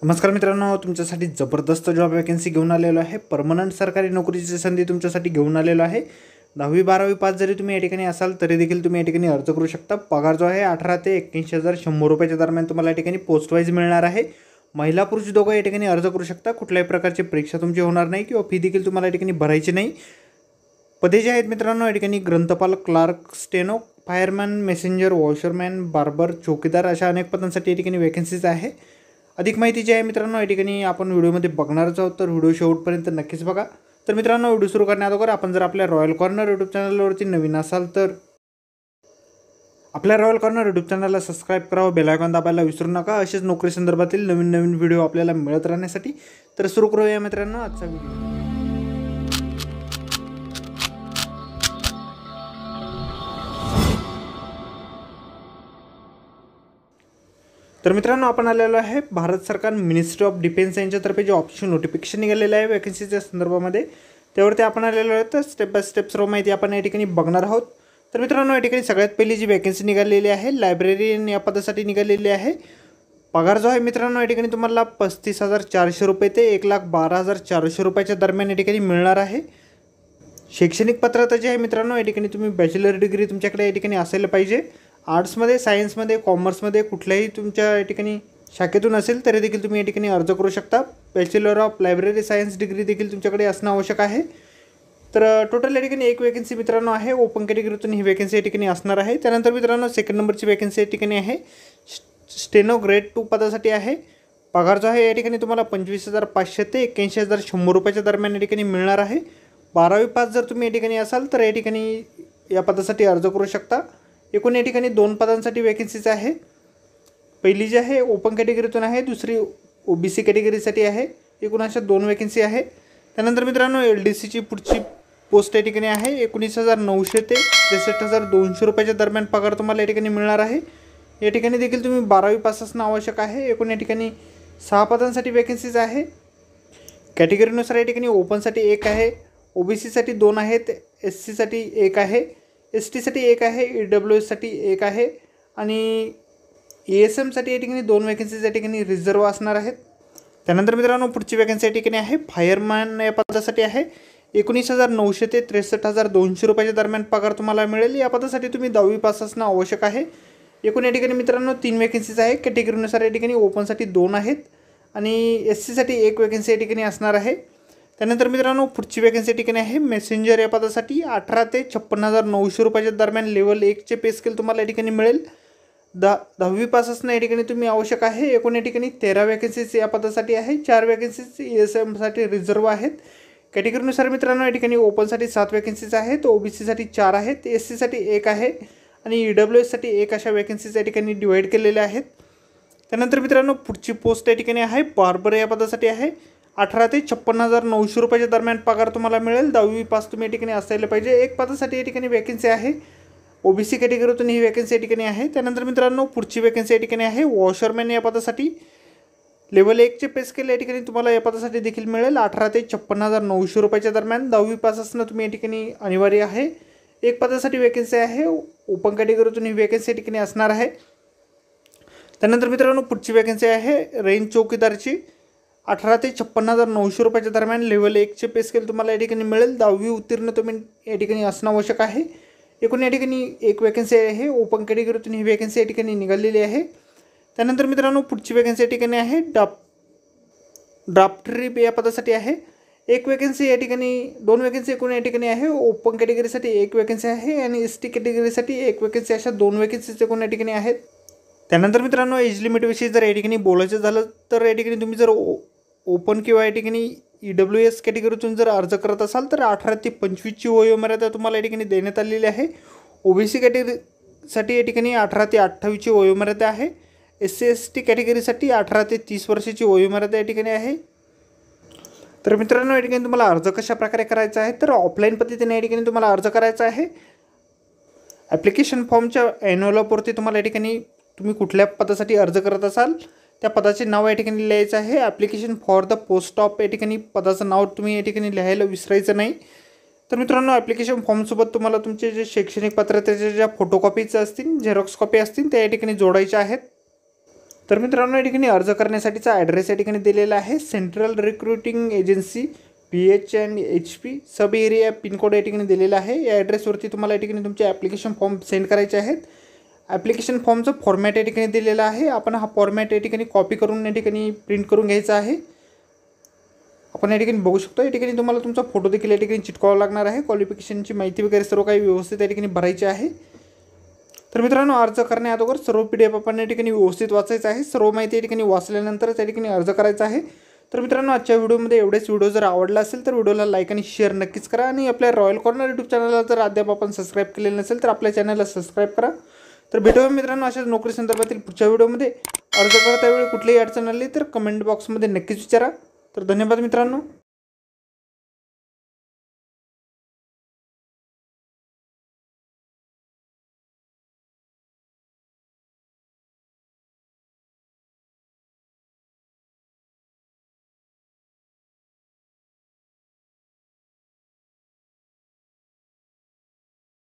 नमस्कार मित्रांनो, तुमच्यासाठी जबरदस्त जॉब वॅकन्सी घेऊन आलेलो आहे। परमनंट सरकारी नोकरीची संधी तुमच्यासाठी घेऊन आलेलो आहे। 10वी 12वी पास जरी तुम्ही या ठिकाणी असाल तरी देखील तुम्ही या ठिकाणी अर्ज करू शकता। पगार जो आहे 18 ते 81,100 रुपयाच्या दरम्यान तुम्हाला या ठिकाणी पोस्ट वाईज मिळणार आहे। महिला पुरुष दोघं या ठिकाणी अर्ज करू शकता। कुठल्याही प्रकारची परीक्षा तुमची होणार नाही किंवा फी देखील तुम्हाला या ठिकाणी भरायची नाही। पदे जे आहेत मित्रांनो या ठिकाणी ग्रंथपाल, clerk, steno, fireman, messenger, washerman, barber, चौकीदार अशा अनेक पदांसाठी या ठिकाणी वॅकन्सीज आहे। अधिक माहिती जी आहे मित्रांनो या ठिकाणी आपण व्हिडिओमध्ये बघणारच आहोत, तर व्हिडिओ शेवटपर्यंत नक्कीच बघा। तर मित्रांनो, व्हिडिओ सुरू करण्याअगोदर आपण जर आपल्या रॉयल कॉर्नर यूट्यूब चॅनलवरती नवीन असाल तर आपल्या रॉयल कॉर्नर यूट्यूब चॅनलला सबस्क्राईब करावं, बेल आयकॉन दाबायला विसरू नका। असेच नोकरी संदर्भातील नवीन नवीन व्हिडिओ आपल्याला मिळत राहण्यासाठी। तर सुरू करूया मित्रांनो आजचा व्हिडिओ। तर मित्रांनो, आपण आलेलो आहे भारत सरकार मिनिस्ट्री ऑफ डिफेन्स यांच्यातर्फे जे ऑप्शन नोटिफिकेशन निघालेलं आहे वॅकन्सीच्या संदर्भामध्ये, त्यावरती आपण आलेलो आहे। तर स्टेप बाय स्टेप सर्व माहिती आपण या ठिकाणी बघणार आहोत। तर मित्रांनो, या ठिकाणी सगळ्यात पहिली जी वॅकन्सी निघालेली आहे लायब्ररीयन या पदासाठी निघालेली आहे। पगार जो आहे मित्रांनो या ठिकाणी तुम्हाला 35,400 रुपये ते 1,12,400 रुपयाच्या दरम्यान या ठिकाणी मिळणार आहे। शैक्षणिक पात्रता जी आहे मित्रांनो या ठिकाणी तुम्ही बॅचलर डिग्री तुमच्याकडे या ठिकाणी असायला पाहिजे। आर्ट्समध्ये, सायन्समध्ये, कॉमर्समध्ये कुठल्याही तुमच्या या ठिकाणी शाखेतून असेल तरी देखील तुम्ही या ठिकाणी अर्ज करू शकता। Bachelor of library science degree देखील तुमच्याकडे असणं आवश्यक आहे। तर टोटल या ठिकाणी एक वॅकन्सी मित्रांनो आहे। ओपन कॅटेगरीतून ही वॅकन्सी या ठिकाणी असणार आहे। त्यानंतर मित्रांनो सेकंड नंबरची वॅकन्सी या ठिकाणी आहे स्टेनो ग्रेड 2 पदासाठी आहे। पगार जो आहे या ठिकाणी तुम्हाला 25,500 ते 81,100 रुपयाच्या दरम्यान या ठिकाणी मिळणार आहे। 12वी पास जर तुम्ही या ठिकाणी असाल तर या ठिकाणी या पदासाठी अर्ज करू शकता। एकूण या ठिकाणी 2 पदांसाठी वॅकन्सीज आहे। पहिली जी आहे ओपन कॅटेगरीतून आहे, दुसरी ओबीसी कॅटेगरीसाठी आहे। एकूण अशा 2 वॅकन्सी आहे। त्यानंतर मित्रांनो LDCची पुढची पोस्ट या ठिकाणी आहे 19,900 ते 63,200 रुपयाच्या दरम्यान पगार तुम्हाला या ठिकाणी मिळणार आहे। या ठिकाणी देखील तुम्ही 12वी पास असणं आवश्यक आहे। एकूण या ठिकाणी 6 पदांसाठी वॅकन्सीज आहे। कॅटेगरीनुसार या ठिकाणी ओपनसाठी 1 आहे, ओबीसीसाठी 2 आहेत, SCसाठी 1 आहे, STसाठी 1 आहे, EWSसाठी 1 आहे आणि ASMसाठी या ठिकाणी 2 वॅकन्सीज या ठिकाणी रिझर्व असणार आहेत। त्यानंतर मित्रांनो पुढची वॅकन्सी या ठिकाणी आहे फायरमॅन या पदासाठी आहे। 19,900 ते 63,200 रुपयाच्या दरम्यान पगार तुम्हाला मिळेल। या पदासाठी तुम्ही 10वी पास असणं आवश्यक आहे। एकूण या ठिकाणी मित्रांनो 3 वॅकन्सीज आहे। कॅटेगरीनुसार या ठिकाणी ओपनसाठी 2 आहेत आणि SCसाठी 1 वॅकन्सी या ठिकाणी असणार आहे। त्यानंतर मित्रांनो पुढची वॅकन्सी या ठिकाणी आहे मेसेंजर या पदासाठी 18 ते 56,900 रुपयाच्या दरम्यान लेवल 1चे पे स्केल तुम्हाला या ठिकाणी मिळेल। 10वी पास असणं या ठिकाणी तुम्ही आवश्यक आहे। एकूण या ठिकाणी 13 वॅकन्सीज या पदासाठी आहे। 4 वॅकन्सीज ASMसाठी रिझर्व आहेत। कॅटेगरीनुसार मित्रांनो या ठिकाणी ओपनसाठी 7 वॅकन्सीज आहेत, ओबीसीसाठी 4 आहेत, SCसाठी 1 आहे आणि EWSसाठी 1 अशा वॅकन्सीज या ठिकाणी डिवाईड केलेल्या आहेत। त्यानंतर मित्रांनो पुढची पोस्ट या ठिकाणी आहे बार्बर या पदासाठी आहे। 18 ते 56,900 रुपयाच्या दरम्यान पगार तुम्हाला मिळेल। 10वी पास तुम्ही या ठिकाणी असायला पाहिजे। 1 पदासाठी या ठिकाणी वॅकन्सी आहे। ओबीसी कॅटेगरीतून ही वॅकन्सी या ठिकाणी आहे। त्यानंतर मित्रांनो पुढची वॅकन्सी या ठिकाणी आहे वॉशरमॅन या पदासाठी लेवल 1चे पे स्केल या ठिकाणी तुम्हाला या पदासाठी देखील मिळेल। 18 ते 56,900 रुपयाच्या दरम्यान 10वी पास असणं तुम्ही या ठिकाणी अनिवार्य आहे। 1 पदासाठी वॅकन्सी आहे। ओपन कॅटेगरीतून ही वॅकन्सी या ठिकाणी असणार आहे। त्यानंतर मित्रांनो पुढची वॅकन्सी आहे रेंज चौकीदारची 18 ते 56,900 रुपयाच्या दरम्यान लेवल 1चे पे स्केल तुम्हाला या ठिकाणी मिळेल। 10वी उत्तीर्ण तुम्ही या ठिकाणी असणं आवश्यक आहे। एकूण या ठिकाणी 1 वॅकन्सी आहे। ओपन कॅटेगरीतून ही वॅकन्सी या ठिकाणी निघालेली आहे। त्यानंतर मित्रांनो पुढची वॅकन्सी या ठिकाणी आहे ड्राफ्टरी या पदासाठी आहे। 1 वॅकन्सी या ठिकाणी 2 वॅकन्सी एकूण या ठिकाणी आहे। ओपन कॅटेगरीसाठी 1 वॅकन्सी आहे आणि ST कॅटेगरीसाठी 1 वॅकन्सी, अशा 2 वॅकन्सीज एकूण या ठिकाणी आहेत। त्यानंतर मित्रांनो एज लिमिटविषयी जर या ठिकाणी बोलायचं झालं तर या ठिकाणी तुम्ही जर ओपन किंवा या ठिकाणी EWS कॅटेगरीतून जर अर्ज करत असाल तर 18 ते 25ची वयोमर्यादा तुम्हाला या ठिकाणी देण्यात आलेली आहे। ओबीसी कॅटेगरीसाठी या ठिकाणी 18 ते 28ची वयोमर्यादा आहे। SC/ST कॅटेगरीसाठी 18 ते 30 वर्षाची वयोमर्यादा या ठिकाणी आहे। तर मित्रांनो या ठिकाणी तुम्हाला अर्ज कशा प्रकारे करायचा आहे तर ऑफलाईन पद्धतीने या ठिकाणी तुम्हाला अर्ज करायचा आहे। ॲप्लिकेशन फॉर्मच्या एनव्हलपवरती तुम्हाला या ठिकाणी तुम्ही कुठल्या पदासाठी अर्ज करत असाल त्या पदाचे नाव या ठिकाणी लिहायचं आहे। Application for the post of या ठिकाणी पदाचं नाव तुम्ही या ठिकाणी लिहायला विसरायचं नाही। तर मित्रांनो ॲप्लिकेशन फॉर्मसोबत तुम्हाला तुमचे जे शैक्षणिक पात्रतेच्या ज्या फोटोकॉपीज असतील, झेरॉक्स कॉपी असतील त्या या ठिकाणी जोडायच्या आहेत। तर मित्रांनो या ठिकाणी अर्ज करण्यासाठीचा ॲड्रेस या ठिकाणी दिलेला आहे. सेंट्रल रिक्रुटिंग एजन्सी PH&HP सब एरिया पिनकोड या ठिकाणी दिलेला आहे. या ॲड्रेसवरती तुम्हाला या ठिकाणी तुमचे ॲप्लिकेशन फॉर्म सेंड करायचे आहेत. ॲप्लिकेशन फॉर्मचं फॉर्मॅट या ठिकाणी दिलेला आहे. आपण हा फॉर्मॅट या ठिकाणी कॉपी करून या ठिकाणी प्रिंट करून घ्यायचा आहे. आपण या ठिकाणी बघू शकतो. या ठिकाणी तुम्हाला तुमचा फोटो देखील या ठिकाणी चिटकावा लागणार आहे. क्वालिफिकेशनची माहिती वगैरे सर्व काही व्यवस्थित या ठिकाणी भरायची आहे. तर मित्रांनो अर्ज करण्याअगोदर सर्व PDF आपण या ठिकाणी व्यवस्थित वाचायचं आहे. सर्व माहिती या ठिकाणी वाचल्यानंतर त्या ठिकाणी अर्ज करायचा आहे. तर मित्रांनो आजच्या व्हिडिओमध्ये एवढेच. व्हिडिओ जर आवडला असेल तर व्हिडिओला लाईक आणि शेअर नक्कीच करा. आणि आपल्या रॉयल कॉर्नर यूट्यूब चॅनलला जर अद्याप आपण सबस्क्राईब केलेलं नसेल तर आपल्या चॅनलला सबस्क्राईब करा. तर भेटूया मित्रांनो अशाच नोकरी संदर्भातील पुढच्या व्हिडिओमध्ये. अर्ज करता वेळी कुठलीही अडचण आली तर कमेंट बॉक्समध्ये नक्कीच विचारा. तर धन्यवाद मित्रांनो.